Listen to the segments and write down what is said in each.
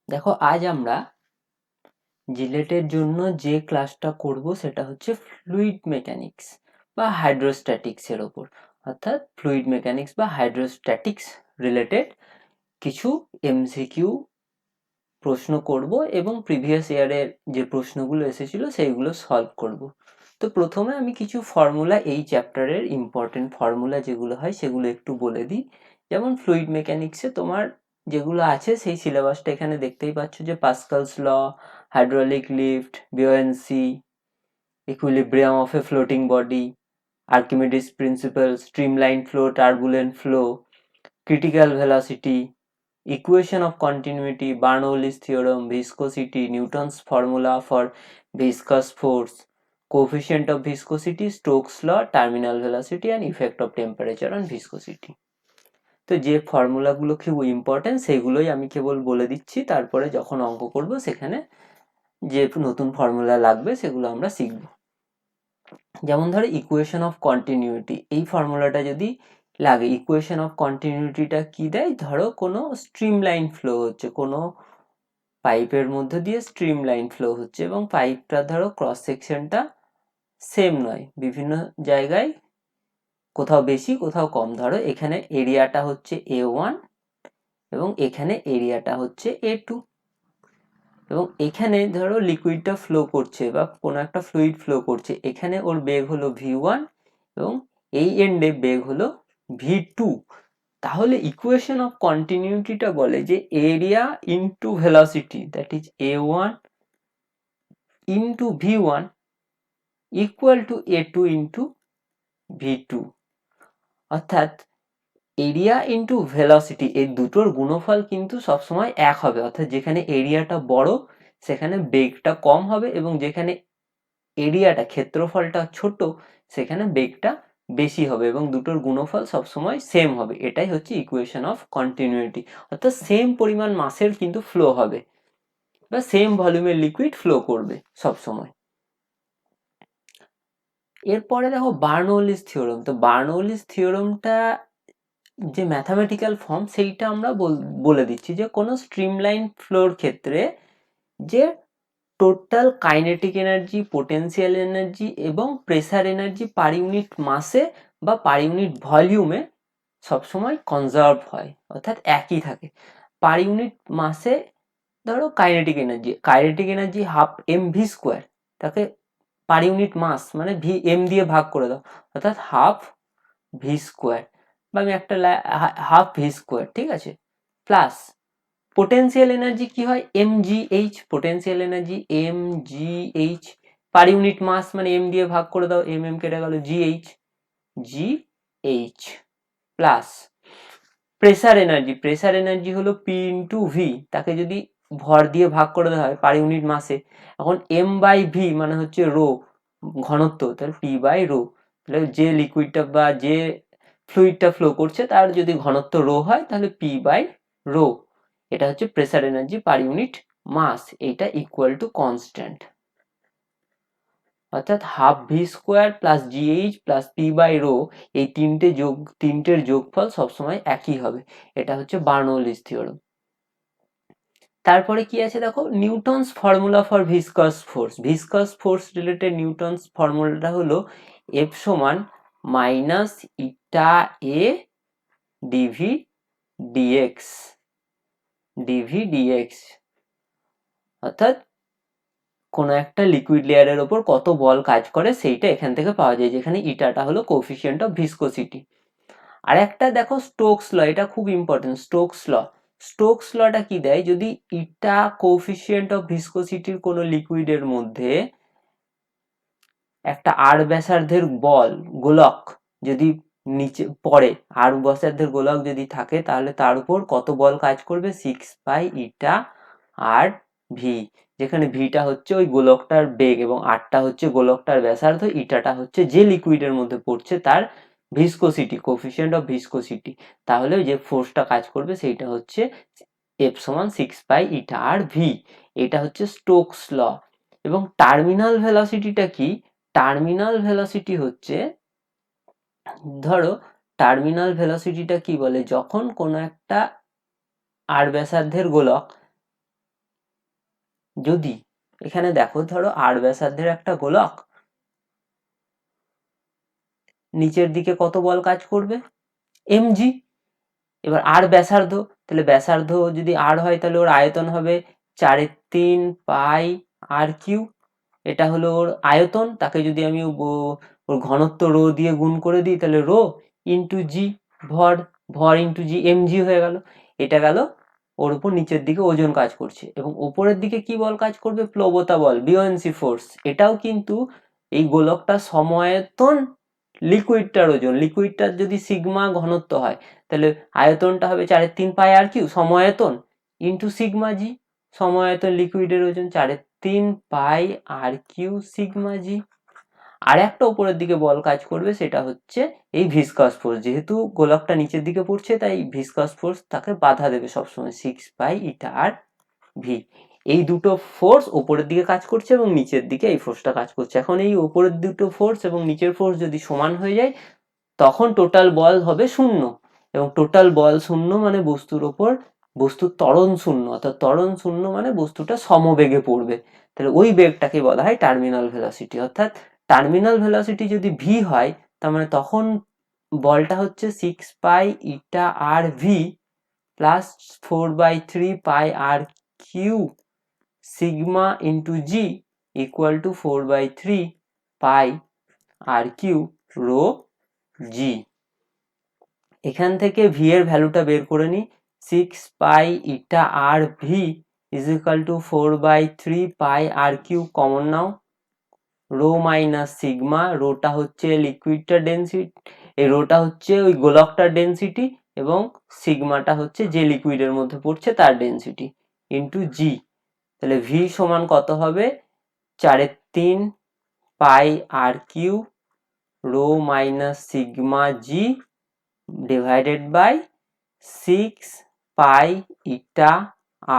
দেখো আজ আমরা জিলেটের জন্য যে ক্লাসটা করব সেটা হচ্ছে ফ্লুইড মেকানিক্স বা হাইড্রোস্ট্যাটিক্স এর ওপর। অর্থাৎ ফ্লুইড মেকানিক্স বা হাইড্রোস্ট্যাটিক্স রিলেটেড কিছু এমসিকিউ প্রশ্ন করব এবং প্রিভিয়াস ইয়ারের যে প্রশ্নগুলো এসেছিল সেইগুলো সলভ করব। তো প্রথমে আমি কিছু ফর্মুলা, এই চ্যাপ্টারের ইম্পর্টেন্ট ফর্মুলা যেগুলো হয় সেগুলো একটু বলে দিই। যেমন ফ্লুইড মেকানিক্সে তোমার যেগুলো আছে সেই সিলেবাসটা এখানে দেখতেই পাচ্ছ, যে Pascal's law, hydraulic lift, buoyancy, equilibrium of a floating body, Archimedes principle, streamline flow, turbulent flow, critical velocity, equation of continuity, Bernoulli's theorem, viscosity, Newton's formula for viscous force, coefficient of viscosity, Stokes law, terminal velocity and effect of temperature on viscosity. তো যে ফর্মুলাগুলো খুব important সেইগুলোই আমি কেবল বলে দিচ্ছি, তারপরে যখন অঙ্ক করব সেখানে যে নতুন ফর্মুলা লাগবে সেগুলো আমরা শিখব। যেমন ধরো ইকুয়েশন অফ কন্টিনিউটি, এই ফর্মুলাটা যদি লাগে, ইকুয়েশন অফ কন্টিনিউটিটা কি দেয়, ধরো কোনো স্ট্রিমলাইন ফ্লো হচ্ছে, কোনো পাইপের মধ্যে দিয়ে স্ট্রিমলাইন ফ্লো হচ্ছে এবং পাইপটা ধরো ক্রস সেকশনটা সেম নয়, বিভিন্ন জায়গায় কোথাও বেশি কোথাও কম। ধরো এখানে এরিয়াটা হচ্ছে A1 এবং এখানে এরিয়াটা হচ্ছে A2, এবং এখানে ধরো লিকুইডটা ফ্লো করছে বা কোনো একটা ফ্লুইড ফ্লো করছে, এখানে ওর বেগ হলো V1 এবং এই এন্ডে বেগ হলো V2। তাহলে ইকুয়েশন অফ কন্টিনিউটিটা বলে যে area into velocity, that is A1 into V1 equal to A2 into V2। অর্থাৎ এরিয়া ইনটু ভেলোসিটি, এই দুটোর গুণফল কিন্তু সবসময় এক হবে। অর্থাৎ যেখানে এরিয়াটা বড় সেখানে বেগটা কম হবে এবং যেখানে এরিয়াটা, ক্ষেত্রফলটা ছোট সেখানে বেগটা বেশি হবে, এবং দুটোর গুণফল সবসময় সেম হবে। এটাই হচ্ছে ইকুয়েশন অফ কন্টিনিউটি। অর্থাৎ সেম পরিমাণ মাসের কিন্তু ফ্লো হবে বা সেম ভলিউমের লিকুইড ফ্লো করবে সবসময়। এরপরে দেখো বার্নৌলিস থিওরেম। তো বার্নৌলিস থিওরেমটা যে ম্যাথামেটিক্যাল ফর্ম সেইটা আমরা বলে দিচ্ছি, যে কোনো স্ট্রিমলাইন ফ্লোর ক্ষেত্রে যে total kinetic energy, potential energy এবং প্রেসার এনার্জি পার ইউনিট মাসে বা পার ইউনিট ভলিউমে সবসময় কনজার্ভ হয়, অর্থাৎ একই থাকে। পার ইউনিট মাসে ধরো kinetic energy half M V square, তাকে পার ইউনিট মাস মানে ভি এম দিয়ে ভাগ করে দাও, অর্থাৎ হাফ ভি স্কোয়ার, বা আমি একটা হাফ ভি স্কোয়ার, ঠিক আছে, প্লাস পোটেনশিয়াল এনার্জি কি হয় এম জি এইচ, পোটেনশিয়াল এনার্জি এম জি এইচ, পার ইউনিট মাস মানে এম দিয়ে ভাগ করে দাও, এম এম কেটে গেল, G H plus pressure energy হলো পি ইন্টু ভি, তাকে যদি ভর দিয়ে ভাগ করে দেওয়া হয় পার ইউনিট মাসে, এখন এম বাই ভি মানে হচ্ছে রো, ঘনত্ব, তাহলে পি বাই রো। তাহলে যে লিকুইডটা বা যে ফ্লুইডটা ফ্লো করছে তার যদি ঘনত্ব রো হয় তাহলে পি বাই রো, এটা হচ্ছে pressure energy per unit mass, এটা ইকুয়াল টু কনস্ট্যান্ট। অর্থাৎ half V square plus GH plus P by rho, এই তিনটের যোগফল সবসময় একই হবে। এটা হচ্ছে বার্নৌলিস থিওরেম। তারপরে কি আছে দেখো, Newton's formula for viscous force related Newton's ফর্মুলাটা হলো এফ সমান মাইনাস ইটা এ ডিভি ডিএক্স। অর্থাৎ কোনো একটা লিকুইড লেয়ারের ওপর কত বল কাজ করে সেইটা এখান থেকে পাওয়া যায়, যেখানে ইটাটা হলো কোফিসিয়েন্ট অফ ভিসকোসিটি। আর একটা দেখো স্টোকস ল, এটা খুব ইম্পর্টেন্ট। স্টোকস লটা কি দেয়, যদি ইটা কোফিসিয়েন্ট অফ ভিসকোসিটির কোনো লিকুইডের মধ্যে একটা আর ব্যাসার্ধের গোলক যদি নিচে পড়ে, আর ব্যাসার্ধের গোলক যদি থাকে তাহলে তার উপর কত বল কাজ করবে, 6 পাই ইটা আর ভি, যেখানে ভিটা হচ্ছে ওই গোলকটার বেগ এবং আরটা হচ্ছে গোলকটার ব্যাসার্ধ, ইটাটা হচ্ছে যে লিকুইডের মধ্যে পড়ছে তার ভিসকোসিটি, কোফিসিয়েন্ট অফ ভিসকোসিটি। তাহলে যে ফোর্সটা কাজ করবে সেইটা হচ্ছে এফ সমান 6 পাই ইটা আর ভি। এটা হচ্ছে স্টোকস ল। এবং টার্মিনাল ভেলোসিটিটা কি, টার্মিনাল ভেলোসিটি হচ্ছে, ধরো টার্মিনাল ভেলোসিটিটা কি বলে, যখন কোনো একটা আর ব্যাসার্ধের গোলক যদি এখানে দেখো, ধরো আর ব্যাসার্ধের একটা গোলক, নিচের দিকে কত বল কাজ করবে? mg। এবার আর ব্যাসার্ধ, তাহলে ব্যাসার্ধ যদি আর হয় তাহলে ওর আয়তন হবে 4/3 পাই আর কিউ। এটা হলো ওর আয়তন, তাকে যদি আমি ওর ঘনত্ব রো দিয়ে গুণ করে দিই তাহলে রো ইন্টু জি, ভর, ভর ইন্টু জি, mg হয়ে গেল। এটা গেল ওর উপর নিচের দিকে ওজন কাজ করছে। এবং উপরের দিকে কি বল কাজ করবে? প্লবতা বল, বিওয়েন্সি ফোর্স। এটাও কিন্তু এই গোলকটা সমায়তন, লিকুইডটার ওজন, লিকুইডটার যদি সিগমা ঘনত্ব হয় তাহলে আয়তনটা হবে 4/3 pi r Q সমায়তন into sigma জি। সমায়তন লিকুইডের ওজন 4/3 পাই আর কিউ সিগমা জি। আর একটা উপরের দিকে বল কাজ করবে, সেটা হচ্ছে এই ভিসকাস ফোর্স। যেহেতু গোলকটা নিচের দিকে পড়ছে তাই ভিসকাস ফোর্স তাকে বাধা দেবে সবসময়, 6 পাই ইটা আর ভি। এই দুটো ফোর্স উপরের দিকে কাজ করছে এবং নিচের দিকে এই ফোর্সটা কাজ করছে। এখন এই উপরের দুটো ফোর্স এবং নিচের ফোর্স যদি সমান হয়ে যায় তখন টোটাল বল হবে 0। এবং টোটাল বল 0 মানে বস্তুর ওপর, বস্তুর ত্বরণ 0, অর্থাৎ ত্বরণ 0 মানে বস্তুটা সমবেগে পড়বে। তাহলে ওই বেগটাকে বলা হয় টার্মিনাল ভেলোসিটি। অর্থাৎ টার্মিনাল ভেলোসিটি যদি ভি হয় তার মানে তখন বলটা হচ্ছে 6 pi eta R v plus 4/3 pi r cube sigma into g equal to 4/3 pi r cube rho g. এখান থেকে ভি এর ভ্যালুটা বের করে নিই। 6 pi eta R v is equal to 4/3 pi r cube common নাও, রো মাইনাস সিগমা। রোটা হচ্ছে লিকুইডটার ডেন্সিটি, এই রোটা হচ্ছে ওই গোলকটার ডেন্সিটি, এবং সিগমাটা হচ্ছে যে লিকুইডের মধ্যে পড়ছে তার ডেন্সিটি, ইন্টু জি। তাহলে ভি সমান কত হবে? 4/3 pi r cube rho minus sigma g divided by 6 pi eta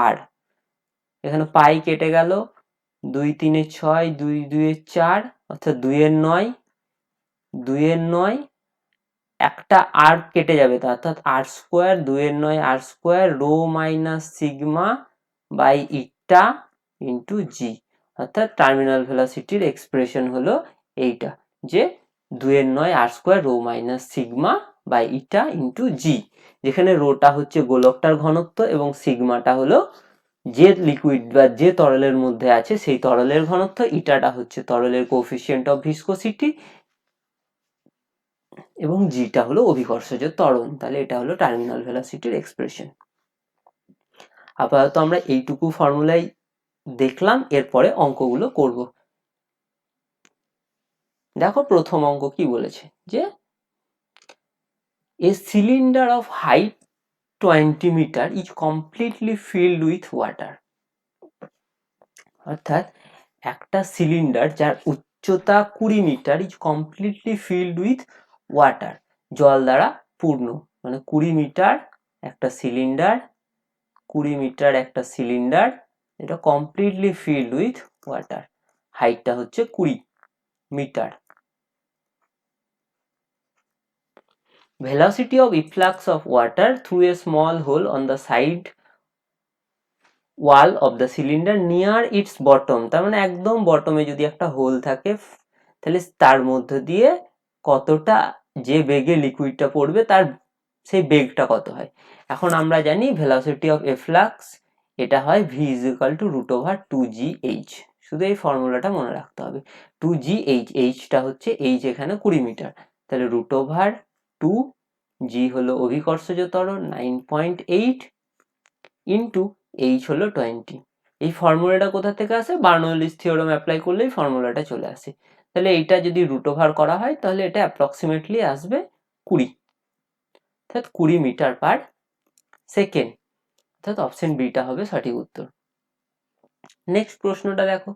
r. এখানে পাই কেটে গেল, 2 3 6, 2 2 4, অর্থাৎ 2 এর 9, 2 এর 9, একটা আর কেটে যাবে, অর্থাৎ আর স্কোয়ার, 2 এর 9 r square rho minus sigma by eta into g. অর্থাৎ টার্মিনাল ভেলোসিটির এক্সপ্রেশন হলো এইটা, যে 2 এর 9 r square rho minus sigma by eta into g, যেখানে রোটা হচ্ছে গোলকটার ঘনত্ব এবং সিগমাটা হলো যে লিকুইড বা যে তরলের মধ্যে আছে সেই তরলের ঘনত্ব, ইটাটা হচ্ছে তরলের কোএফিসিয়েন্ট অফ ভিসকোসিটি, এবং জিটা হলো অভিকর্ষজ ত্বরণ। তাহলে এটা হলো টার্মিনাল ভেলোসিটির এক্সপ্রেশন। আপাতত আমরা এইটুকু ফর্মুলাই দেখলাম, এরপরে অঙ্কগুলো করব। দেখো প্রথম অঙ্ক কি বলেছে, যে a cylinder of height 20 metre is completely filled with water. অর্থাৎ একটা সিলিন্ডার যার উচ্চতা 20 metre is completely filled with water, জল দ্বারা পূর্ণ। মানে 20 মিটার একটা সিলিন্ডার, 20 মিটার একটা সিলিন্ডার, এটা কমপ্লিটলি ফিল্ড উইথ ওয়াটার, হাইটটা হচ্ছে 20 metre. Velocity of efflux of water through a small hole on the side wall of the cylinder near its bottom, তার মানে একদম বটমে যদি একটা হোল থাকে তাহলে তার মধ্য দিয়ে কতটা, যে বেগে লিকুইডটা পড়বে তার সেই বেগটা কত হয়। এখন আমরা জানি ভেলোসিটি অফ এফ্লাক্স, এটা হয় v is equal to √2gh। শুধু এই ফর্মুলাটা মনে রাখতে হবে, 2gh, h-টা হচ্ছে h এখানে 20 মিটার, তাহলে √2g হলো অভিকর্ষজ ত্বরণ 9.8 ইন্টু h হলো 20। এই ফর্মুলাটা কোথা থেকে আসে? বার্নৌলিস থিওরেম অ্যাপ্লাই করলেই ফর্মুলাটা চলে আসে। তাহলে এইটা যদি √ওভার করা হয় তাহলে এটা অ্যাপ্রক্সিমেটলি আসবে 20, অর্থাৎ 20 মিটার পার সেকেন্ড, অর্থাৎ অপশন বিটা হবে সঠিক উত্তর। নেক্সট প্রশ্নটা দেখো,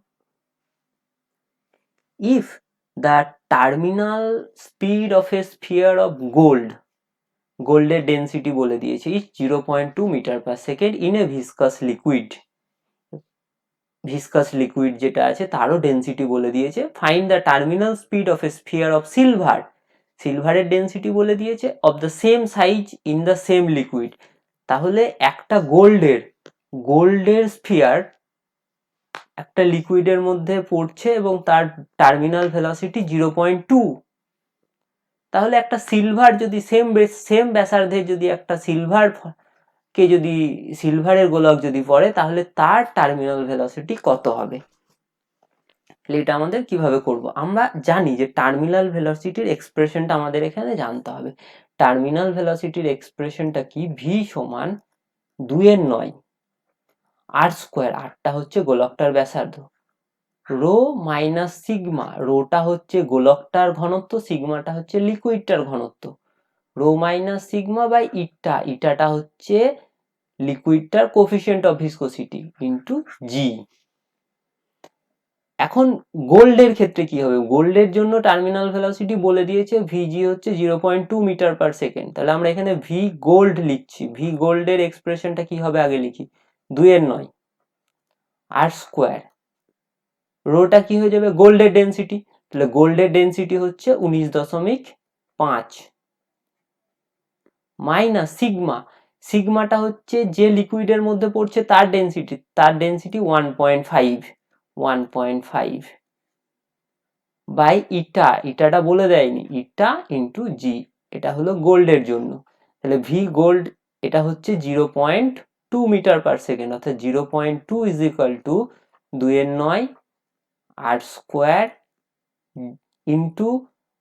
if the terminal speed of a sphere of gold, গোল্ডের ডেন্সিটি বলে দিয়েছে is 0.2 metre per second in a viscous liquid, viscous liquid যেটা আছে তারও ডেন্সিটি বলে দিয়েছে। Find the terminal speed of a sphere of silver, সিলভারের ডেন্সিটি বলে দিয়েছে of the same size in the same liquid. তাহলে একটা গোল্ডের স্ফিয়ার একটা লিকুইডের মধ্যে পড়ছে এবং তার টার্মিনাল ভেলোসিটি 0.2, তাহলে একটা সিলভার যদি সেম ব্যাসার্ধে যদি একটা সিলভারের গোলক যদি পড়ে তাহলে তার টার্মিনাল ভেলোসিটি কত হবে। এটা আমাদের কিভাবে করব, আমরা জানি যে টার্মিনাল ভেলোসিটির এক্সপ্রেশনটা আমাদের এখানে জানতে হবে। টার্মিনাল ভেলোসিটির এক্সপ্রেশনটা কি, ভি সমান 2 আর স্কোয়ার, আরটা হচ্ছে গোলকটার ব্যাসার্ধ, রো মাইনাস সিগমা, রোটা হচ্ছে গোলকটার ঘনত্ব, সিগমাটা হচ্ছে লিকুইডটার ঘনত্ব, rho minus sigma by eta, ইটাটা হচ্ছে লিকুইডটার coefficient of viscosity into g. এখন গোল্ডের ক্ষেত্রে কি হবে, গোল্ডের জন্য টার্মিনাল ভেলোসিটি বলে দিয়েছে, ভিজি হচ্ছে 0.2 মিটার পার সেকেন্ড, তাহলে আমরা এখানে ভি গোল্ড লিখছি, ভি গোল্ডের এক্সপ্রেশনটা কি হবে আগে লিখি, 2 আর স্কোয়ার, রোটা কি হয়ে যাবে গোল্ডের ডেন্সিটি, তাহলে গোল্ডের ডেন্সিটি হচ্ছে 19.5 মাইনাস সিগমা, সিগমাটা হচ্ছে যে লিকুইডের মধ্যে পড়ছে তার ডেন্সিটি 1.5 বাই ইটা, ইটাটা বলে দেয়নি, ইটা ইন্টু জি, এটা হলো গোল্ডের জন্য, তাহলে ভি গোল্ড এটা হচ্ছে 0.2 মিটার পার সেকেন্ড, অর্থাৎ 0.2 is equal to 2 R square into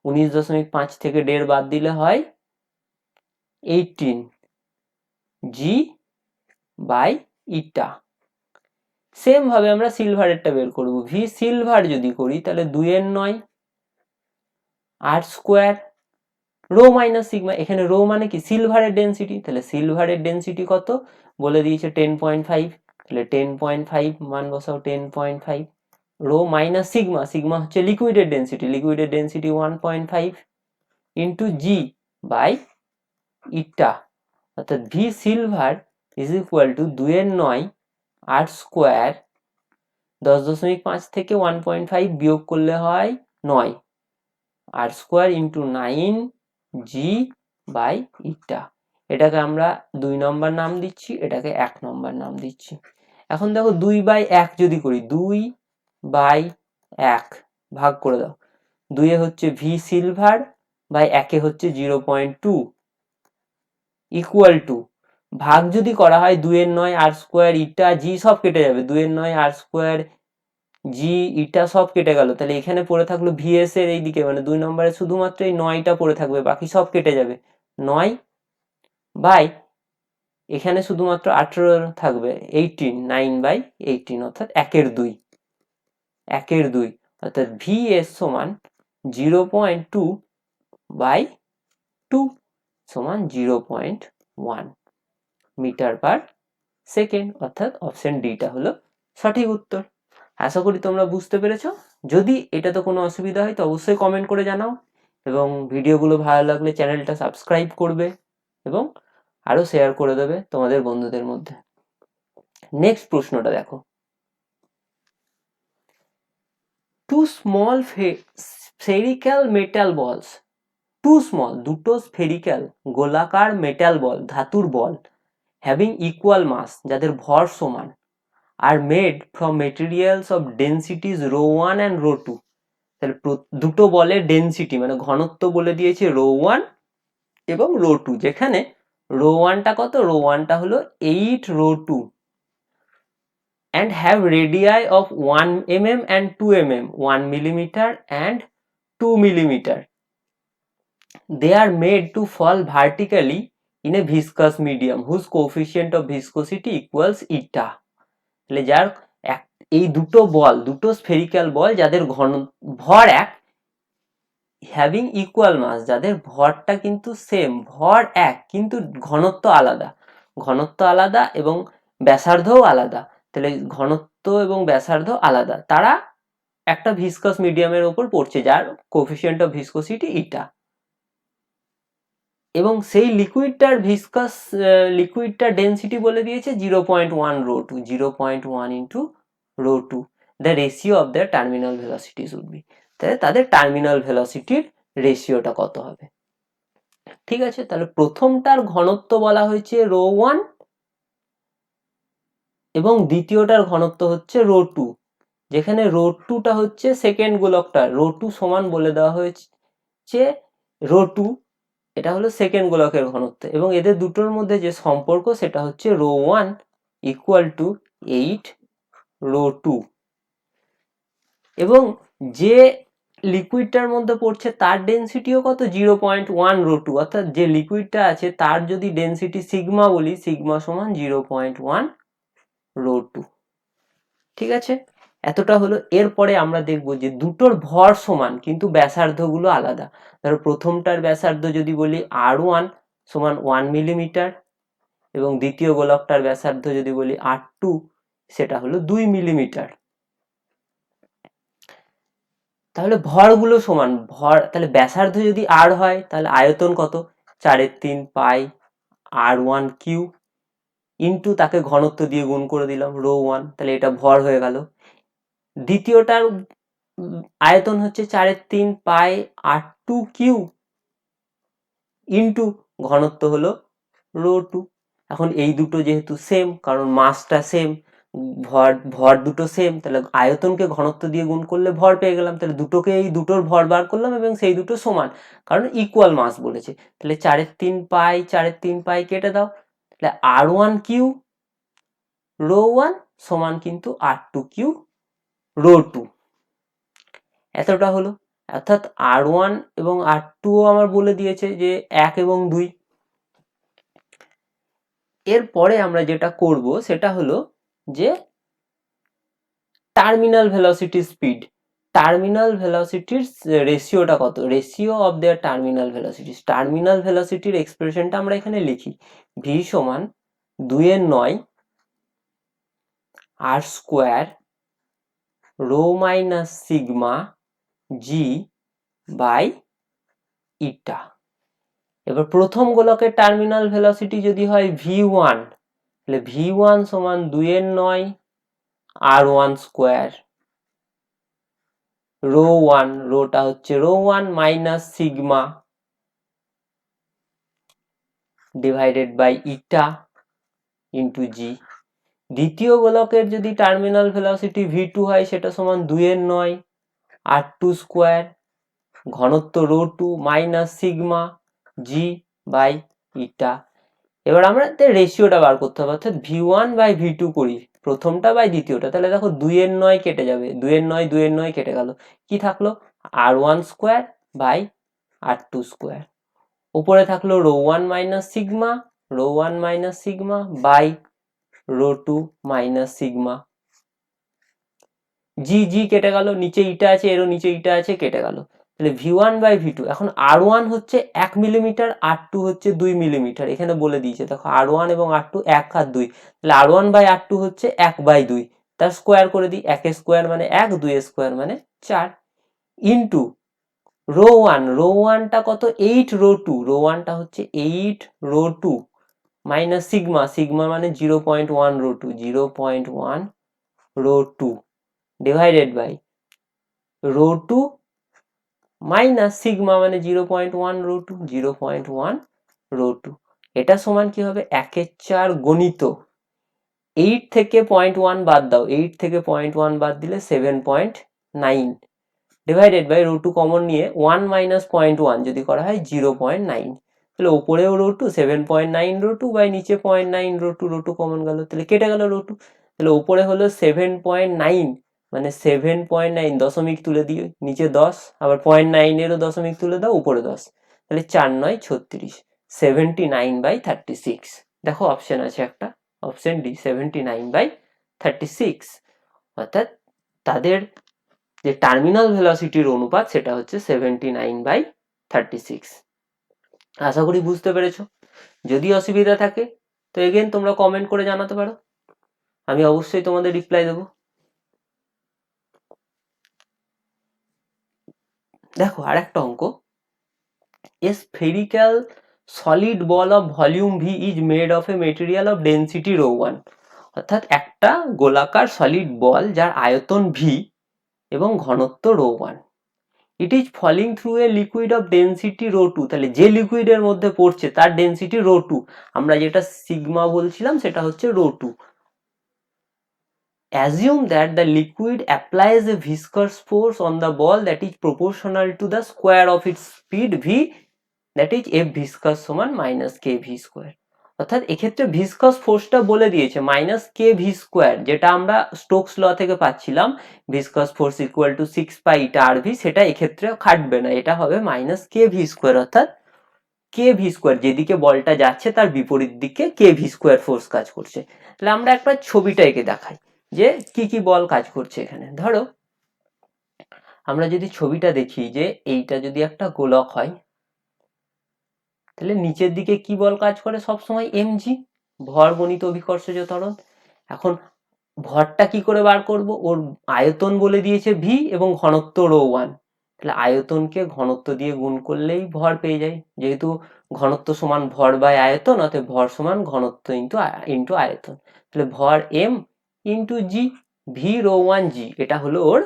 19.5 থেকে 1.5 বাদ দিলে হয় 18 জি বাই ইটা। সেম ভাবে আমরা সিলভারেরটা বের করব, ভি সিলভার যদি করি তাহলে 2 আর স্কোয়ার রো মাইনাস সিগমা, এখানে রো মানে কি সিলভারের ডেন্সিটি, তাহলে সিলভারের ডেন্সিটি কত বলে দিয়েছে 10.5, তাহলে 10.5 মান বসাও 10.5, রো মাইনাস সিগমা, সিগমা হচ্ছে লিকুইডের density 1.5 into g by eta, অর্থাৎ v silver is equal to 2 R square 10.5 থেকে 1.5 বিয়োগ করলে হয় 9 r square into 9 g by eta, এটাকে আমরা 2 নম্বর নাম দিচ্ছি, এটাকে 1 নম্বর নাম দিচ্ছি। এখন দেখো 2/1 যদি করি, 2/1 ভাগ করে দাও, 2 এ হচ্ছে ভি সিলভার বাই 1 এ হচ্ছে 0.2 ইকুয়াল টু, ভাগ যদি করা হয় 2 আর স্কোয়ার ইটা জি সব কেটে যাবে, 2 আর স্কোয়ার জি ইটা সব কেটে গেল, তাহলে এখানে পড়ে থাকলো ভিএস এর এইদিকে, মানে 2 নম্বরে শুধুমাত্র এই 9টা পড়ে থাকবে, বাকি সব কেটে যাবে, 9 বাই এখানে শুধুমাত্র 18 থাকবে 18, 9/18, অর্থাৎ 1/2 অর্থাৎ ভিএস সমান 0.2 বাই 2 সমান 0.1 মিটার পার সেকেন্ড, অর্থাৎ অপশন ডিটা হলো সঠিক উত্তর। আশা করি তোমরা বুঝতে পেরেছো, যদি এটাতে কোনো অসুবিধা হয় তো অবশ্যই কমেন্ট করে জানাও, এবং ভিডিওগুলো ভালো লাগলে চ্যানেলটা সাবস্ক্রাইব করবে এবং আরো শেয়ার করে দেবে তোমাদের বন্ধুদের মধ্যে। নেক্সট প্রশ্নটা দেখো, টু স্মল স্ফেরিক্যাল মেটাল বলস, দুটো স্ফেরিক্যাল গোলাকার মেটাল বল, ধাতুর বল, হ্যাভিং ইকুয়াল মাস, যাদের ভর সমান, আর made from materials of densities rho 1 and rho 2, তাহলে দুটো বলের ডেন্সিটি মানে ঘনত্ব বলে দিয়েছে রো 1 এবং রো 2, যেখানে রো 1টা কত, রো 1টা হলো 8 rho 2, and have radii of 1 mm and 2 mm, 1 millimeter and 2 millimeter. They are made to fall vertically in a viscous medium whose coefficient of viscosity equals eta. তাহলে যার এই দুটো spherical বল যাদের ভর এক, হ্যাভিং ইকুয়াল মাস, যাদের ভরটা কিন্তু সেম, ভর এক কিন্তু ঘনত্ব আলাদা এবং ব্যাসার্ধও আলাদা, তাহলে ঘনত্ব এবং ব্যাসার্ধ আলাদা, তারা একটা ভিসকাস মিডিয়ামের উপর পড়ছে যার কোফিশিয়েন্ট অফ ভিসকোসিটি ইটা, এবং সেই লিকুইডটার ডেন্সিটি বলে দিয়েছে 0.1 rho 2, 0.1 into rho 2, the ratio of the terminal velocity should be, তাহলে তাদের টার্মিনাল ভেলোসিটির রেশিওটা কত হবে। ঠিক আছে, তাহলে প্রথমটার ঘনত্ব বলা হয়েছে রো 1 এবং দ্বিতীয়টার ঘনত্ব হচ্ছে রো 2, যেখানে রো টুটা হচ্ছে সেকেন্ড গোলকটা, রো টু সমান বলে দেওয়া হয়েছে রো টু, এটা হলো সেকেন্ড গোলকের ঘনত্ব, এবং এদের দুটোর মধ্যে যে সম্পর্ক সেটা হচ্ছে rho one equal to 8 rho two, এবং যে লিকুইডটার মধ্যে পড়ছে তার ডেন্সিটিও কত 0.1 রো টু, অর্থাৎ যে লিকুইডটা আছে তার যদি ডেন্সিটি সিগমা বলি, সিগমা সমান 0.1 রো টু। ঠিক আছে, এতটা হলো। এরপরে আমরা দেখব যে দুটোর ভর সমান কিন্তু ব্যাসার্ধগুলো আলাদা। ধরো প্রথমটার ব্যাসার্ধ যদি বলি R1 সমান 1 মিলিমিটার, এবং দ্বিতীয় গোলকটার ব্যাসার্ধ যদি বলি R2 সেটা হলো 2 মিলিমিটার। তাহলে ভরগুলো সমান, ভর তাহলে ব্যাসার্ধ যদি R হয় তাহলে আয়তন কত 4/3 পাই R1 কিউ ইন্টু তাকে ঘনত্ব দিয়ে গুণ করে দিলাম রো 1, তাহলে এটা ভর হয়ে গেল। দ্বিতীয়টার আয়তন হচ্ছে 4/3 পাই R2 কিউ ইন্টু ঘনত্ব হলো রো 2। এখন এই দুটো যেহেতু সেম, কারণ মাসটা সেম, ভর দুটো সেম, তাহলে আয়তনকে ঘনত্ব দিয়ে গুণ করলে ভর পেয়ে গেলাম, তাহলে দুটোকে এই দুটোর ভর বার করলাম এবং সেই দুটো সমান, কারণ ইকুয়াল মাস বলেছে। তাহলে 4/3 পাই কেটে দাও, তাহলে R1 কিউ রো 1 সমান কিন্তু R2 কিউ রো 2। এতটা হলো, অর্থাৎ R1 এবং R2 আমার বলে দিয়েছে যে 1 এবং 2। এরপরে আমরা যেটা করব সেটা হলো যে টার্মিনাল ভেলোসিটি স্পিড, টার্মিনাল ভেলোসিটির রেশিওটা কত, ratio of their terminal velocity. Terminal ভেলোসিটির এক্সপ্রেশনটা আমরা এখানে লিখি v সমান 2/9 r square rho minus sigma G by eta. এবার প্রথম গোলকের টার্মিনাল ভেলোসিটি যদি হয় v1, তাহলে v1 সমান 2/9 r1 স্কোয়ার রো 1, রোটা হচ্ছে rho 1 minus sigma divided by eta into g. দ্বিতীয় গোলকের যদি টার্মিনাল ভেলোসিটি v2 হয় সেটা সমান 2/9 r2 স্কোয়ার ঘনত্ব rho 2 minus sigma G by eta. এবার আমরা রেশিওটা বার করতে হবে, অর্থাৎ v1 বাই v2 করি, প্রথমটা বাই দ্বিতীয়টা। তাহলে দেখো 2/9 কেটে যাবে, 2/9 কেটে গেল, কি থাকলো r1 square by r2 square, উপরে থাকলো rho 1 minus sigma by rho 2 minus sigma, g g কেটে গেল, নিচে ইটা আছে, এরও নিচে ইটা আছে, কেটে গেল। তাহলে v1 বাই v2, এখন r1 হচ্ছে 1 মিলিমিটার, r2 হচ্ছে 2 মিলিমিটার, এখানে বলে দিয়েছে দেখো r1 এবং r2 1 আর 2, তাহলে r1 বাই r2 হচ্ছে 1/2, তার স্কোয়ার করে দিই, 1 এর স্কোয়ার মানে 1, 2 এর স্কোয়ার মানে 4, ইন্টু রো 1, রো 1টা কত 8 রো 2, রো 1টা হচ্ছে 8 রো 2 মাইনাস সিগমা, সিগমা মানে 0.1 rho 2, 0.1 rho 2 divided by rho 2 minus sigma মানে 0.1 রো 2, 0.1 রো 2। এটা সমান কি হবে 1/4 গণিত 8 থেকে 0.1 বাদ দাও, 8 থেকে 0.1 বাদ দিলে 7.9 ডিভাইডেড বাই রো 2 কমন নিয়ে 1 মাইনাস 0.1 যদি করা হয় 0.9, তাহলে উপরেও রো 2 7.9 রো 2 বাই নিচে 0.9 রো 2, রো 2 কমন গেল, তাহলে কেটে গেল রো 2, তাহলে উপরে হলো 7.9 মানে 7.9 দশমিক তুলে দিও, নিচে 10, আবার 0.9 এরও দশমিক তুলে দাও, উপরে 10, তাহলে 4×9 = 36, 79/36। দেখো অপশন আছে একটা, অপশন ডি 79/36, অর্থাৎ তাদের যে টার্মিনাল ভেলোসিটির অনুপাত সেটা হচ্ছে 79/36। আশা করি বুঝতে পেরেছো। যদি অসুবিধা থাকে তো এগেন তোমরা কমেন্ট করে জানাতে পারো, আমি অবশ্যই তোমাদের রিপ্লাই দেবো। দেখো আরেকটা অঙ্ক, a spherical solid ball of volume v is made of a material of density rho 1, অর্থাৎ একটা গোলাকার সলিড বল যার আয়তন v এবং ঘনত্ব rho 1, it is falling through a liquid of density rho 2, তাহলে যে লিকুইডের মধ্যে পড়ছে তার ডেন্সিটি রো 2, আমরা যেটা সিগমা বলছিলাম সেটা হচ্ছে rho 2, assume that the liquid applies a viscous force on the ball that is proportional to the square of its speed v, that is f viscous সমান minus k v square। অর্থাৎ এক্ষেত্রে viscous ফোর্সটা বলে দিয়েছে minus কে v square, যেটা আমরা Stokes law থেকে পাচ্ছিলাম viscous force equal to 6 pi eta R V, সেটা এক্ষেত্রে খাটবে না, এটা হবে মাইনাস কে ভি স্কোয়ার। অর্থাৎ কে ভি স্কোয়ার, যেদিকে বলটা যাচ্ছে তার বিপরীত দিকে কে ভি স্কোয়ার ফোর্স কাজ করছে। তাহলে আমরা একবার ছবিটা এঁকে দেখাই যে কি কি বল কাজ করছে এখানে। ধরো আমরা যদি ছবিটা দেখি যে এইটা যদি একটা গোলক হয়, তাহলে নিচের দিকে কি বল কাজ করে সবসময় এমজি, ভর গণিত অভিকর্ষজ ত্বরণ। এখন ভরটা কি করে বার করব, ওর আয়তন বলে দিয়েছে ভি এবং ঘনত্ব রো ওয়ান, তাহলে আয়তনকে ঘনত্ব দিয়ে গুণ করলেই ভর পেয়ে যাই, যেহেতু ঘনত্ব সমান ভর বাই আয়তন, অতএব ভর সমান ঘনত্ব ইন্টু আয়তন। তাহলে ভর এম ইন্টু জি, ভি রো ওয়ান জি, এটা হলো ওর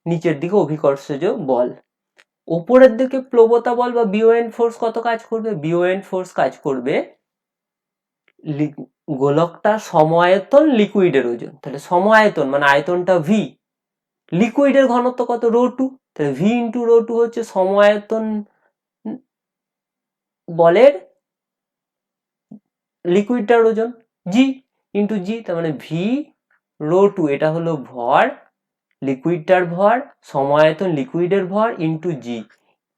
নিচের দিকে অভিকর্ষজ বল। উপরের দিকে প্লবতা বল বা বিওএন ফোর্স কত কাজ করবে, বিওএন ফোর্স কাজ করবে গোলকটা সমায়তন লিকুইডের ওজন, তাহলে সমায়তন মানে আয়তনটা ভি, লিকুইডের ঘনত্ব কত রো টু, তাহলে ভি ইন্টু রো টু হচ্ছে সমায়তন বলের লিকুইডটার ওজন, জি ইন্টু জি, তার মানে ভি রো টু এটা হলো ভর, লিকুইডটার ভর, সমায়তন লিকুইডের ভর ইন্টু জি,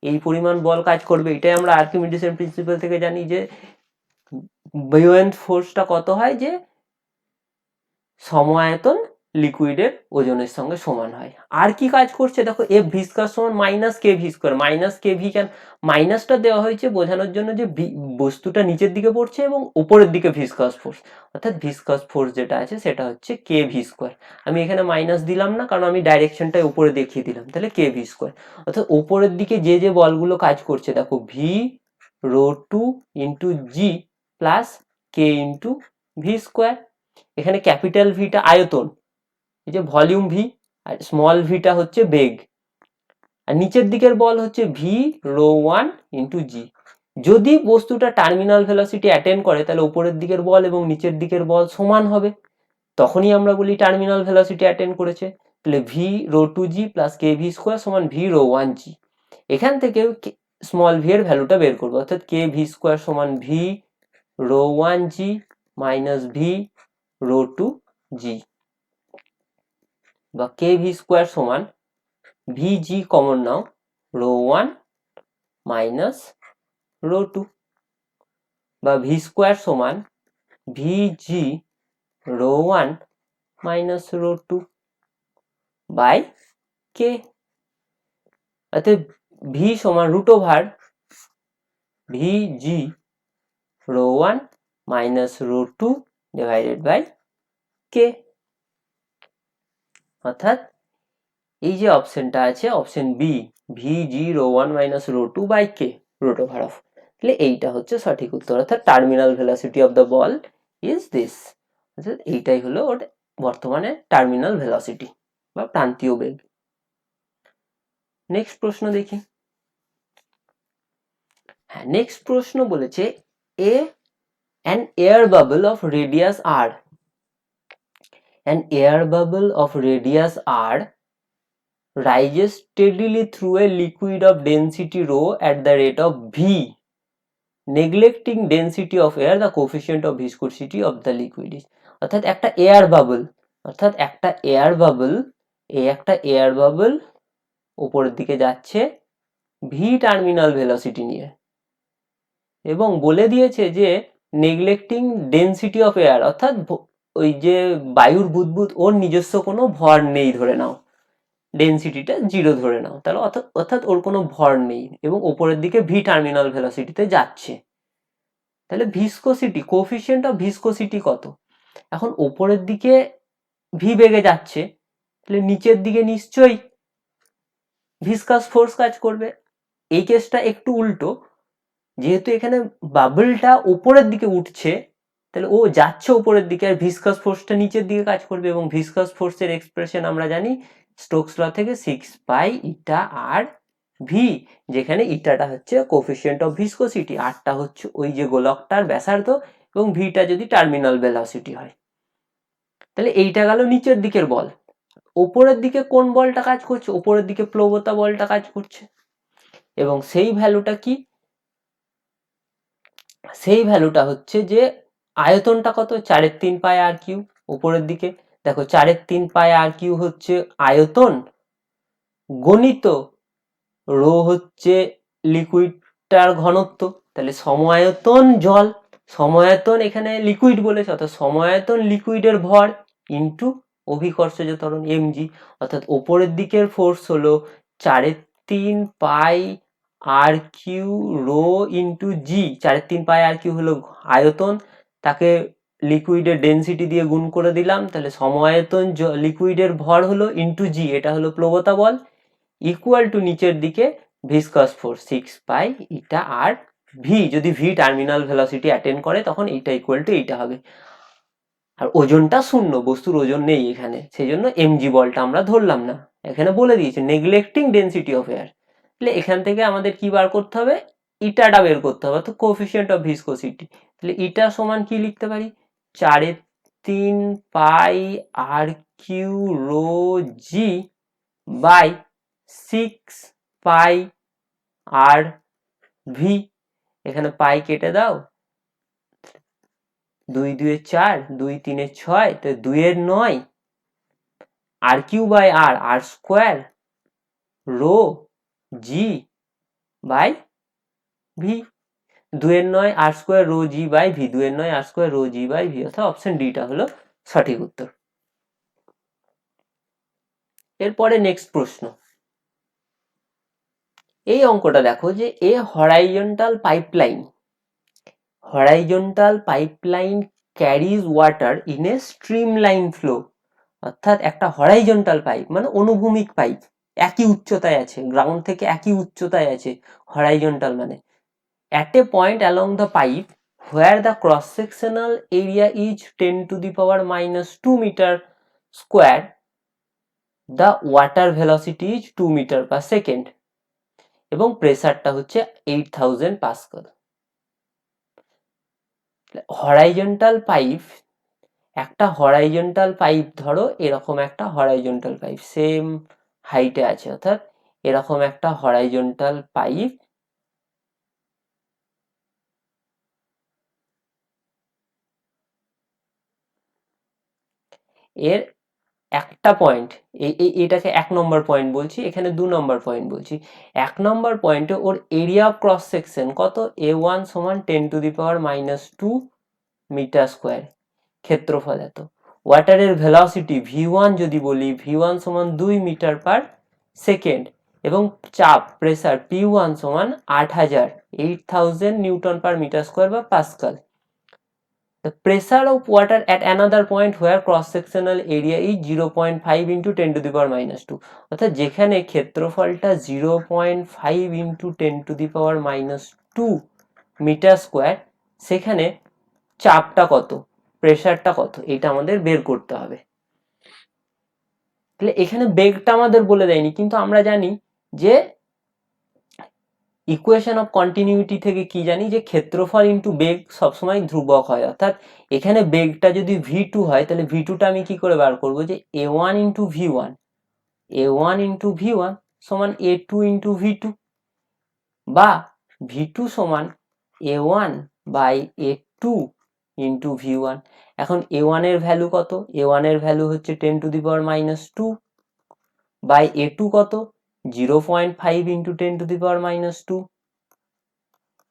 এই পরিমাণ বল কাজ করবে। এটাই আমরা আর্কিমিডিসের প্রিন্সিপাল থেকে জানি যে বুয়েন্ট ফোর্সটা কত হয়, যে সমায়তন লিকুইডের ওজনের সঙ্গে সমান হয়। আর কি কাজ করছে দেখো, এফ ভিসকাস সমান মাইনাস কে v square, minus K V, কেন মাইনাসটা দেওয়া হয়েছে বোঝানোর জন্য যে বস্তুটা নিচের দিকে পড়ছে এবং উপরের দিকে ভিসকাস ফোর্স, অর্থাৎ ভিসকাস ফোর্স যেটা আছে সেটা হচ্ছে কে ভি স্কোয়ার। আমি এখানে মাইনাস দিলাম না কারণ আমি ডাইরেকশনটা উপরে দেখিয়ে দিলাম, তাহলে কে ভি স্কোয়ার। অর্থাৎ উপরের দিকে যে যে বলগুলো কাজ করছে দেখো v rho two into g plus k into v square. এখানে ক্যাপিটাল ভিটা আয়তন, এই যে ভলিউম ভি, আর স্মল ভিটা হচ্ছে বেগ, আর নিচের দিকের বল হচ্ছে v rho one into g. যদি বস্তুটা টার্মিনাল ভেলোসিটি অ্যাটেন্ড করে তাহলে উপরের দিকের বল এবং নিচের দিকের বল সমান হবে, তখনই আমরা বলি টার্মিনাল ভেলোসিটি অ্যাটেন্ড করেছে। তাহলে v rho two g plus k v square সমান ভি রো ওয়ান জি। এখান থেকে স্মল ভি এর ভ্যালুটা বের করবো, অর্থাৎ কে ভি স্কোয়ার সমান v rho one g minus v rho two g, বা কে ভি স্কোয়ার সমান ভি জি কমন নাও rho one minus rho two, বা ভি স্কোয়ার সমান v G rho one minus rho two by কে। অর্থাৎ v সমান root over V G rho one minus rho two divided by কে। অর্থাৎ এই যে অপশনটা আছে option B, V G rho one minus rho two by K root over of, তাহলে এইটা হচ্ছে সঠিক উত্তর। অর্থাৎ terminal velocity of the ball is this, অর্থাৎ এইটাই হলো ওর বর্তমানে টার্মিনাল ভেলোসিটি বা প্রান্তীয় বেগ। নেক্সট প্রশ্ন দেখি। হ্যাঁ, নেক্সট প্রশ্ন বলেছে an air bubble of radius r, an air bubble of radius r rises steadily through a liquid of density rho at the rate of v, neglecting density of air, the coefficient of viscosity of the liquid is। অর্থাৎ একটা air bubble, অর্থাৎ একটা air bubble, এই একটা air bubble উপরের দিকে যাচ্ছে V terminal velocity নিয়ে, এবং বলে দিয়েছে যে নেগলেক্টিং ডেন্সিটি অফ এয়ার, অর্থাৎ ওই যে বায়ুর বুদবুদ ওর নিজস্ব কোনো ভর নেই ধরে নাও, ডেন্সিটিটা জিরো ধরে নাও, তাহলে অর্থাৎ ওর কোনো ভর নেই এবং উপরের দিকে ভি টার্মিনাল ভেলোসিটিতে যাচ্ছে। তাহলে ভিসকোসিটি, কোএফিসিয়েন্ট অফ ভিসকোসিটি কত? এখন উপরের দিকে ভি বেগে যাচ্ছে, তাহলে নিচের দিকে নিশ্চয়ই ভিসকাস ফোর্স কাজ করবে। এই কেসটা একটু উল্টো, যেহেতু এখানে বাবলটা উপরের দিকে উঠছে তাহলে ও যাচ্ছে উপরের দিকে, আর ভিসকাস ফোর্সটা নিচের দিকে কাজ করবে, এবং ভিসকাস ফোর্সের এক্সপ্রেশন আমরা জানি স্টোকস ল থেকে 6 পাই ইটা আর ভি, যেখানে ইটাটা হচ্ছে কোএফিসিয়েন্ট অফ ভিসকোসিটি, আরটা হচ্ছে ওই যে গোলকটার ব্যাসার্ধ, এবং ভিটা যদি টার্মিনাল ভেলোসিটি হয়। তাহলে এইটা গেল নিচের দিকের বল। ওপরের দিকে কোন বলটা কাজ করছে? ওপরের দিকে প্লবতা বলটা কাজ করছে, এবং সেই ভ্যালুটা কি? সেই ভ্যালুটা হচ্ছে যে আয়তনটা কত, 4/3πr³ উপরের দিকে। দেখো 4/3πr³ হচ্ছে আয়তন, গণিত রো হচ্ছে লিকুইডটার ঘনত্ব। তাহলে সমায়তন জল, সমায়তন এখানে লিকুইড বলেছে, অর্থাৎ সমায়তন লিকুইডের ভর ইন্টু অভিকর্ষজ ত্বরণ mg, অর্থাৎ ওপরের দিকের ফোর্স হলো 4/3πr³ রো ইন্টু জি। 4/3πr³ হলো আয়তন, তাকে লিকুইডের ডেন্সিটি দিয়ে গুণ করে দিলাম, তাহলে সমায়তন লিকুইডের ভর হলো ইন্টু জি, এটা হলো প্লবতা বল, ইকুয়াল টু নিচের দিকে ভিসকাস ফোর্স 6π ইটা আর ভি। যদি ভি টার্মিনাল ভেলোসিটি অ্যাটেন্ড করে তখন এইটা ইকুয়াল টু এইটা হবে। আর ওজনটা শূন্য, বস্তুর ওজন নেই এখানে, সেই জন্য এমজি বলটা আমরা ধরলাম না। এখানে বলে দিয়েছে নেগলেক্টিং ডেন্সিটি অফ এয়ার। তাহলে এখান থেকে আমাদের কি বার করতে হবে? ইটাটা বের করতে হবে, তো কোএফিসিয়েন্ট অফ ভিসকোসিটি। তাহলে ইটা সমান কি লিখতে পারি? 4/3πr³ rho G by 6πr V. এখানে পাই কেটে দাও, 2 2 4, 2 3 6, তো 2 এর 9, r³ by r, r square rho G by V. 2 এর 9 r square rho G by V, 2 এর 9 r square rho G by V, অর্থাৎ অপশন ডিটা হলো সঠিক উত্তর। এরপরে নেক্সট প্রশ্ন, এই অঙ্কটা দেখো যে a horizontal pipeline carries water in a streamline flow, অর্থাৎ একটা হরাইজন্টাল পাইপ মানে অনুভূমিক পাইপ, একই উচ্চতায় আছে, গ্রাউন্ড থেকে একই উচ্চতায় আছে, হরাইজন্টাল মানে। at a point along the pipe where the cross sectional area is 10 to the power minus 2 meter square, the water velocity is 2 meter per second এবং প্রেসারটা হচ্ছে 8000 পাস্কাল। হরাইজন্টাল পাইপ, একটা হরাইজন্টাল পাইপ ধরো, এরকম একটা horizontal pipe same হাইটে আছে, অর্থাৎ এরকম একটা হরাইজন্টাল পাইপ, এর একটা পয়েন্ট, এটাকে 1 নম্বর পয়েন্ট বলছি, এখানে 2 নম্বর পয়েন্ট বলছি। 1 নম্বর পয়েন্টে ওর এরিয়া অফ ক্রস সেকশন কত? a1 সমান 10 to the power minus 2 metre square, ক্ষেত্রফল এত। ওয়াটারের ভেলোসিটি v1 যদি বলি, v1 সমান 2 মিটার পার সেকেন্ড, এবং চাপ প্রেসার p1 সমান 8000 নিউটন পার মিটার স্কোয়ার বা Pascal. The pressure of water at another point where cross-sectional area is 0.5 into 10 to the power minus 2, অর্থাৎ যেখানে ক্ষেত্রফলটা 0.5 into 10 to the power minus 2 metre square, সেখানে চাপটা কত, প্রেসারটা কত, এটা আমাদের বের করতে হবে। তাহলে এখানে বেগটা আমাদের বলে দেয়নি, কিন্তু আমরা জানি যে ইকুয়েশন অফ কন্টিনিউটি থেকে কি জানি, যে ক্ষেত্রফল ইন্টু বেগ সবসময় ধ্রুবক হয়, অর্থাৎ এখানে বেগটা যদি v2 হয়, তাহলে v2টা আমি কি করে বার করবো, যে a1 ইন্টু v1 সমান a2 ইন্টু v2, বা v2 সমান a1 by a2 into v1। এখন a1 এর ভ্যালু কত? a1 এর ভ্যালু হচ্ছে 10 to the power minus 2 by a2 কত? 0.5 into 10 to the power minus 2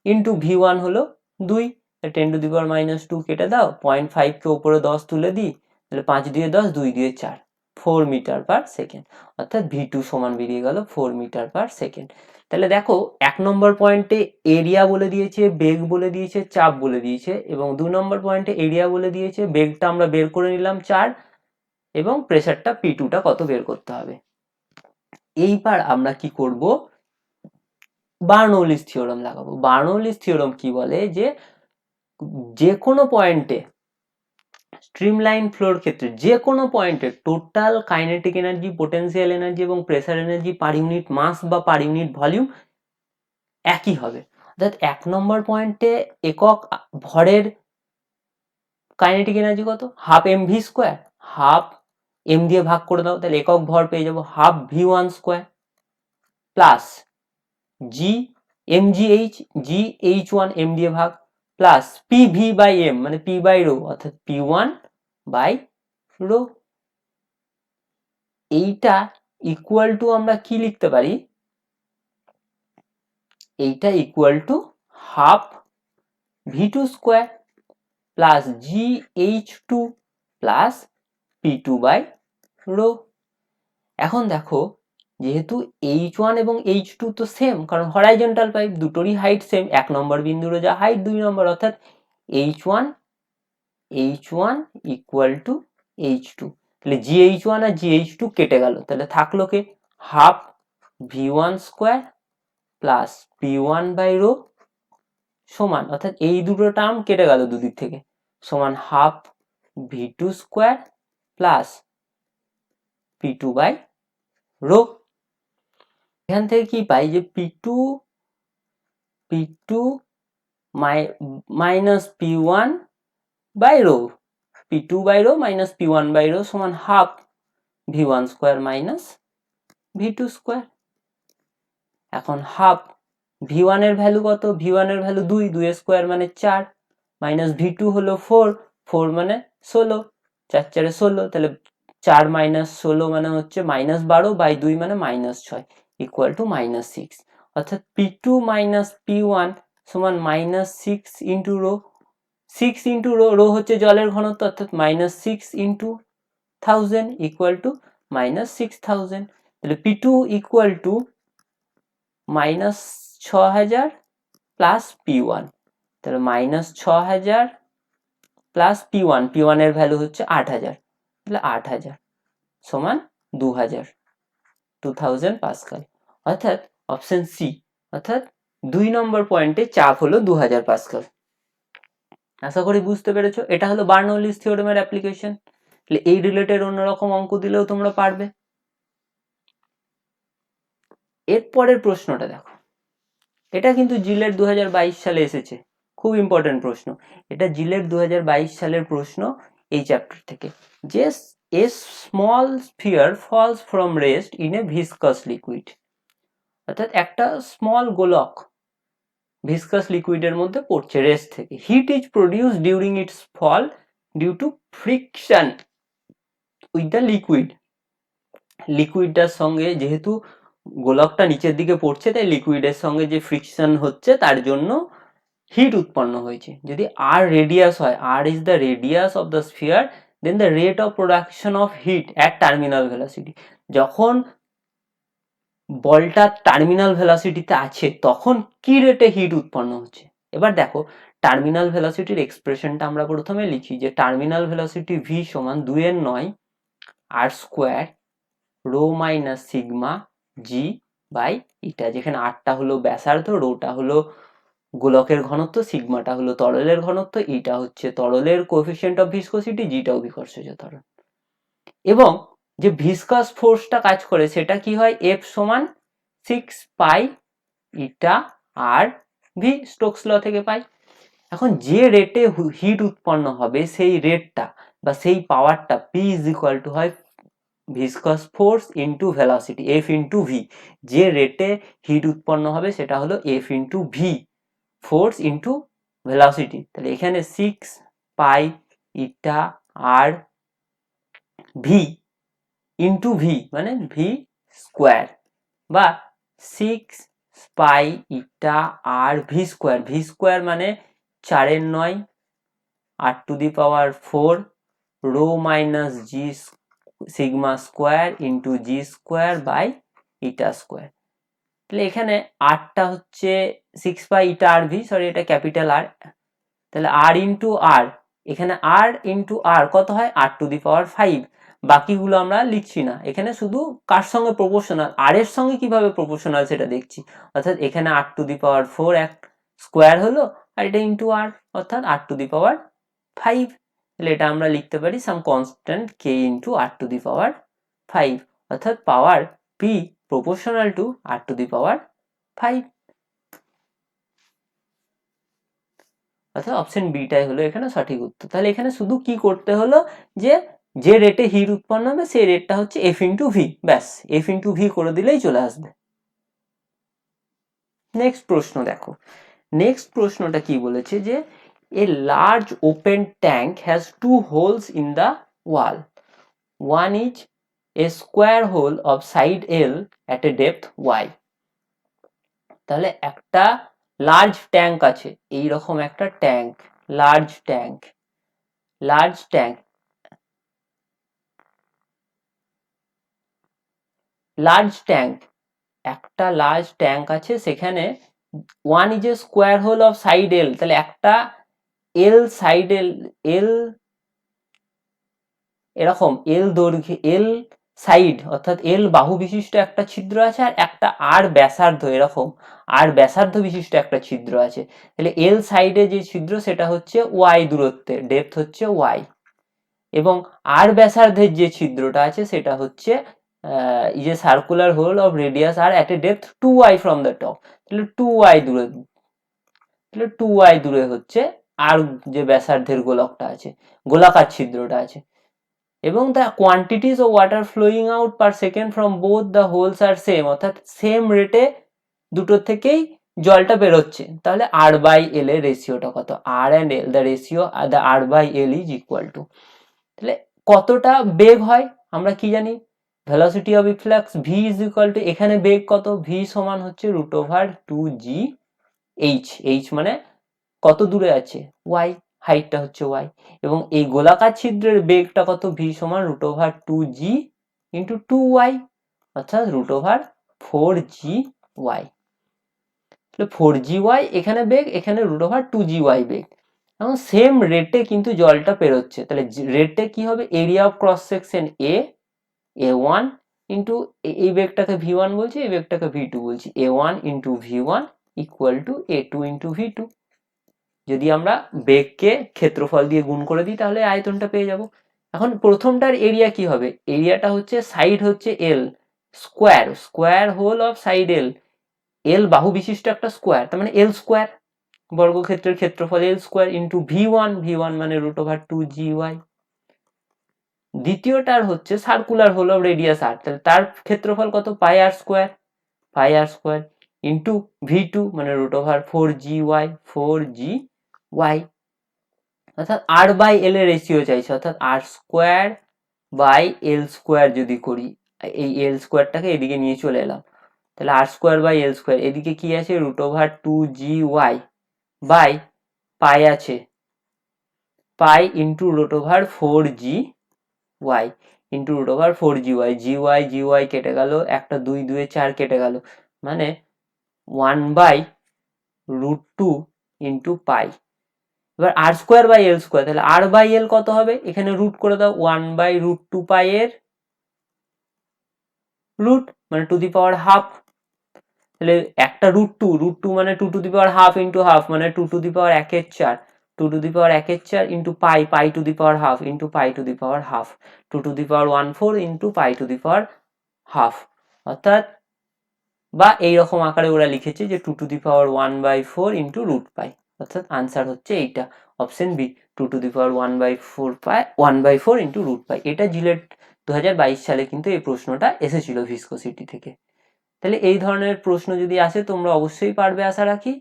into v1 হলো 2, 10 টু দি পাওয়ার মাইনাস 2 কেটে দাও, 0.5 কে উপরে 10 তুলে দিই, তাহলে 5 দিয়ে 10, 2 দিয়ে 4, 4 মিটার পার সেকেন্ড, অর্থাৎ v2 সমান বেরিয়ে গেল 4 মিটার পার সেকেন্ড। তাহলে দেখো 1 নম্বর পয়েন্টে এরিয়া বলে দিয়েছে, বেগ বলে দিয়েছে, চাপ বলে দিয়েছে, এবং 2 নম্বর পয়েন্টে এরিয়া বলে দিয়েছে, বেগটা আমরা বের করে নিলাম 4, এবং প্রেসারটা p2টা কত বের করতে হবে। এইবার আমরা কি করব, বার্নৌলিস থিওরেম লাগাবো। বার্নৌলিস থিওরেম কি বলে, যে কোনো পয়েন্টে স্ট্রিমলাইন ফ্লোর ক্ষেত্রে যে কোনো পয়েন্টে total kinetic energy, potential energy এবং প্রেসার এনার্জি পার ইউনিট মাস বা পার ইউনিট ভলিউম একই হবে। অর্থাৎ 1 নম্বর পয়েন্টে একক ভরের কাইনেটিক এনার্জি কত? Half mv square, half M দিয়ে ভাগ করে দাও, তাহলে একক ভর পেয়ে যাবো half v1 square plus G M জি H, G H one M দিয়ে ভাগ plus P V by M মানে পি বাই রো অর্থাৎ পি ওয়ান বাই রো। এইটা ইকুয়াল টু আমরা কি লিখতে পারি, এইটা equal to half V two square plus G H two plus P two by rho. এখন দেখো যেহেতু H1 এবং H2 তো সেম, কারণ হরাইজন্টাল পাইপ দুটোরই হাইট সেম, 1 নম্বর বিন্দুর যা হাইট 2 নম্বর, অর্থাৎ H1 ইকুয়াল টু H2, তাহলে GH1 আর GH2 কেটে গেল, তাহলে থাকলো কে half V1 square plus P1 by rho সমান, অর্থাৎ এই দুটো টার্ম কেটে গেল দুদিক থেকে, সমান half V2 square plus P2 by rho. এখান থেকে কি পাই যে P2 minus P1 by rho, P2 by rho minus P1 by rho সমান half V1 square minus V2 square. এখন হাফ V1 এর ভ্যালু কত, V1 এর ভ্যালু 2, 2 এর স্কোয়ার মানে 4 মাইনাস V2 হলো 4, 4 মানে 16, 4 4 16, তাহলে 4 মাইনাস 16 মানে হচ্ছে মাইনাস 12 বাই 2 মানে মাইনাস 6 ইকুয়াল টু মাইনাস 6, অর্থাৎ P2 মাইনাস P1 সমান minus 6 into rho, 6 into rho, rho হচ্ছে জলের ঘনত্ব অর্থাৎ minus 6 into 1000 equal to minus 6000, তাহলে P2 equal to minus 6000 plus P1, তাহলে মাইনাস 6000 প্লাস P1, P1 এর ভ্যালু হচ্ছে 8000, তাহলে 8000 সমান 2000 পাস্কাল, অর্থাৎ অপশন সি, অর্থাৎ 2 নম্বর পয়েন্টে চাপ হলো 2000 পাস্কাল। আশা করি বুঝতে পেরেছো, এটা হলো বার্নৌলিস থিওরেমের অ্যাপ্লিকেশন। তাহলে এই রিলেটেড অন্যরকম অঙ্ক দিলেও তোমরা পারবে। এর পরের প্রশ্নটা দেখো, এটা কিন্তু জিলেট 2022 সালে এসেছে, খুব ইম্পর্টেন্ট প্রশ্ন এটা, জিলেট 2022 সালের প্রশ্ন এই চ্যাপ্টার থেকে, যে a small sphere falls from rest in a viscous liquid, অর্থাৎ একটা স্মল গোলক ভিসকাস লিকুইডের মধ্যে পড়ছে রেস্ট থেকে, heat is produce during its fall due to friction with the liquid, লিকুইডটার সঙ্গে যেহেতু গোলকটা নিচের দিকে পড়ছে তাই লিকুইডের সঙ্গে যে ফ্রিকশন হচ্ছে তার জন্য হিট উৎপন্ন হয়েছে। যদি আর রেডিয়াস হয়, R is the radius of the sphere, then the rate of production of heat at terminal velocity, যখন বলটা টার্মিনাল ভেলোসিটিতে আছে তখন কি রেটে হিট উৎপন্ন হচ্ছে। এবার দেখো টার্মিনাল ভেলোসিটির এক্সপ্রেশনটা আমরা প্রথমে লিখি, যে টার্মিনাল ভেলোসিটি ভি সমান 2 আর square rho minus sigma G by eta, যেখানে আরটা হলো ব্যাসার্ধ, রোটা হলো গোলকের ঘনত্ব, সিগমাটা হলো তরলের ঘনত্ব, ইটা হচ্ছে তরলের কোএফিসিয়েন্ট অফ ভিসকসিটি, জিটাও বিকর্ষজ ত্বরণ। এবং যে ভিসকাস ফোর্সটা কাজ করে সেটা কি হয়, এফ সমান 6 পাই ইটা আর ভি, স্টোকস ল থেকে পাই। এখন যে রেটে হিট উৎপন্ন হবে সেই রেটটা বা সেই পাওয়ারটা পি ইজ ইকুয়াল টু হয় viscous force into velocity, F into V, যে রেটে হিট উৎপন্ন হবে সেটা হলো F into V, force into velocity. তাহলে এখানে 6 পাই ইটা আর ভি ইন্টু ভি মানে ভি স্কোয়ার, বা 6 পাই ইটা আর ভি স্কোয়ার, ভি স্কোয়ার মানে 4/9 R to the power 4 rho minus G sigma square into G square by eta square. তাহলে এখানে আরটা হচ্ছে 6 pi eta আর V, sorry এটা capital আর, তাহলে আর into আর, এখানে আর ইন্টু আর কত হয়, আর টু দি পাওয়ার 5, বাকিগুলো আমরা লিখছি না, এখানে শুধু কার সঙ্গে প্রপোর্শনাল, আর এর সঙ্গে কিভাবে প্রপোর্শনাল সেটা দেখছি, অর্থাৎ এখানে আর টু দি পাওয়ার 4 এক স্কোয়ার হলো আর এটা ইন্টু আর, অর্থাৎ আর টু দি পাওয়ার 5, তাহলে এটা আমরা লিখতে পারি some constant K into R to the power 5, অর্থাৎ power P proportional to R to the power 5, অর্থাৎ অপশন বিটাই হলো এখানে সঠিক উত্তর। তাহলে এখানে শুধু কি করতে হলো, যে যে রেটে হিট উৎপন্ন হবে সেই রেটটা হচ্ছে এফ ইন্টু ভি, ব্যাস এফ ইন্টু ভি করে দিলেই চলে আসবে। নেক্সট প্রশ্ন দেখো, নেক্সট প্রশ্নটা কি বলেছে যে a large open tank has two holes in the wall, one is a square whole of side L at a depth Y. তাহলে একটা লার্জ ট্যাঙ্ক আছে, এইরকম একটা tank, large tank, large tank, large tank, একটা large tank আছে, সেখানে one is a square whole of side L, তাহলে একটা এল সাইড এল, এল এরকম এল দৈর্ঘ্য, এল সাইড অর্থাৎ এল বাহু বিশিষ্ট একটা ছিদ্র আছে, আর একটা আর ব্যাসার্ধ, এরকম আর ব্যাসার্ধ বিশিষ্ট একটা ছিদ্র আছে। তাহলে এল সাইডে যে ছিদ্র সেটা হচ্ছে ওয়াই দূরত্বে, ডেপথ হচ্ছে ওয়াই, এবং আর ব্যাসার্ধের যে ছিদ্রটা আছে সেটা হচ্ছে is a circular hole of radius R at a depth 2y from the top. তাহলে 2y দূরে, তাহলে 2y দূরে হচ্ছে আর যে ব্যাসার্ধের গোলকটা আছে, গোলাকার ছিদ্রটা আছে, এবং the quantities of water flowing out per second from both the holes are same, অর্থাৎ সেম রেটে দুটো থেকেই জলটা বেরোচ্ছে। তাহলে আর বাই এল এর রেশিওটা কত, R and L, the ratio the R by L is equal to, তাহলে কতটা বেগ হয় আমরা কি জানি, velocity of efflux V is equal to, এখানে বেগ কত, ভি সমান হচ্ছে root over 2g H, H মানে কত দূরে আছে ওয়াই, হাইটটা হচ্ছে ওয়াই, এবং এই গোলাকার ছিদ্রের বেগটা কত, ভি সমান root over 2g into 2y, অর্থাৎ রুট ওভার 4g y, তাহলে 4g y এখানে বেগ, এখানে রুট ওভার 2g y বেগ, এবং সেম রেটে কিন্তু জলটা পেরোচ্ছে। তাহলে রেটে কি হবে, area of cross section a1 into এই বেগটাকে v1 বলছি, এই বেগটাকে v2 বলছি, a1 into v1 equal to a2 into v2। যদি আমরা বেগকে ক্ষেত্রফল দিয়ে গুণ করে দিই তাহলে আয়তনটা পেয়ে যাব। এখন প্রথমটার এরিয়া কি হবে, এরিয়াটা হচ্ছে সাইড হচ্ছে L, square, square whole of side L, L বাহু বিশিষ্ট একটা স্কোয়ার, তার মানে এল স্কোয়ার, বর্গক্ষেত্রের ক্ষেত্রফল এল স্কোয়ার ইন্টু v1, v1 মানে রুট ওভার 2g y। দ্বিতীয়টার হচ্ছে সার্কুলার হোল অফ রেডিয়াস আর, তাহলে তার ক্ষেত্রফল কত, পাই আর স্কোয়ার, পাই আর স্কোয়ার ইন্টু v2 মানে root over 4g y, 4g y, অর্থাৎ আর বাই এল এর রেশিও চাইছে, অর্থাৎ আর স্কোয়ার বাই এল স্কোয়ার যদি করি, এই এল স্কোয়ারটাকে এদিকে নিয়ে চলে এলাম, তাহলে R square by L square, এদিকে কি আছে root over 2g y by pi আছে, pi into root over 4g y into root over 4g y, gy কেটে গেল, একটা 2 2 4 কেটে গেল, মানে 1 বাই রুট 2 ইন্টু পাই। এবার আর স্কোয়ার বাই এল স্কোয়ার, তাহলে আর বাই এল কত হবে, এখানে রুট করে দাও, 1 বাই রুট 2 পাই এর রুট মানে টু দি পাওয়ার হাফ, তাহলে একটা রুট টু মানে 2 to the power half into half মানে 2 to the power 1/4, 2 to the power 1/4 into pi, pi to the power half into pi to the power half, 2 to the power 1/4 into pi to the power half, অর্থাৎ বা এইরকম আকারে ওরা লিখেছে যে 2 to the power 1/4 into root pi, অর্থাৎ answer হচ্ছে এইটা, option B, 2 to the power 1/4 pi, 1/4 into root পাই। এটা জিলেট 2022 সালে কিন্তু এই প্রশ্নটা এসেছিল ভিসকোসিটি থেকে। তাহলে এই ধরনের প্রশ্ন যদি আসে তোমরা অবশ্যই পারবে আশা রাখি।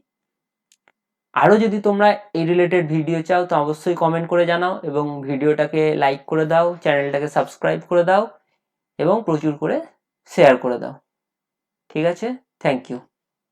আরও যদি তোমরা এই রিলেটেড ভিডিও চাও তো অবশ্যই কমেন্ট করে জানাও, এবং ভিডিওটাকে লাইক করে দাও, চ্যানেলটাকে সাবস্ক্রাইব করে দাও, এবং প্রচুর করে শেয়ার করে দাও। ঠিক আছে, থ্যাংক ইউ।